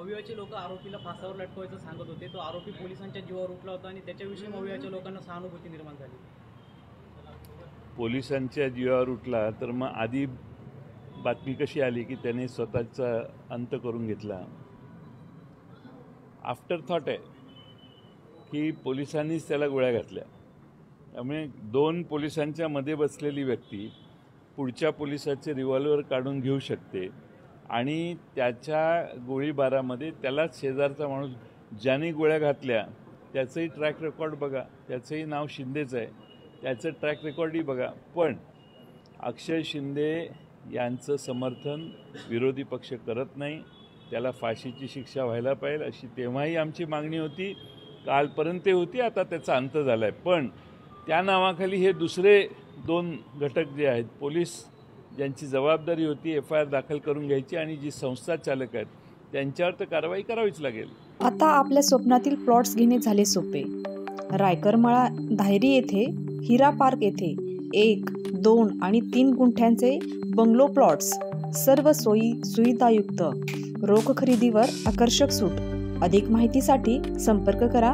मवियाचे लोक आरोपीला फासावर लटकवायचं सांगत होते, तो आरोपी पोलिसांच्या जीवावर उठला होता आणि त्याच्याविषयी मवियाच्या लोकांना सहानुभूती निर्माण झाली। पोलिसांच्या जीवावर उठला तर मग आधी बातमी कशी आली की त्याने स्वतःचा अंत करून घेतला? आफ्टर थॉट आहे की पोलिसांनीच त्याला गोळ्या घातल्या। त्यामुळे दोन पोलिसांच्या मध्ये बसलेली व्यक्ती पुढच्या पोलिसाचे रिव्हॉल्वर काढून घेऊ शकते आणि त्याच्या गोळीबारामध्ये त्यालाच शेजारचा माणूस ज्याने गोळ्या घातल्या त्याचंही ट्रॅक रेकॉर्ड बघा, त्याचंही नाव शिंदेच आहे, त्याचं ट्रॅक रेकॉर्डही बघा। पण अक्षय शिंदे यांचं समर्थन विरोधी पक्ष करत नाही, त्याला फाशीची शिक्षा व्हायला पाहिजे अशी तेव्हाही आमची मागणी होती, कालपर्यंत होती, आता त्याचा अंत झाला आहे। पण त्या नावाखाली हे दुसरे दोन घटक जे आहेत, पोलीस ज्यांची जबाबदारी होती FIR दाखल करून घ्यायची आणि जी संस्था चालक आहेत त्यांच्यावर तर कारवाई करावीच लागेल। आता आपल्या स्वप्नातील प्लॉट्स घेणे झाले सोपे। रायकरमाळा धायरी येथे हिरा पार्क येथे 1, 2 आणि 3 गुंठ्यांचे बंगलो प्लॉट्स, सर्व सोयी सुविधायुक्त, रोख खरेदीवर आकर्षक सूट। अधिक माहितीसाठी संपर्क करा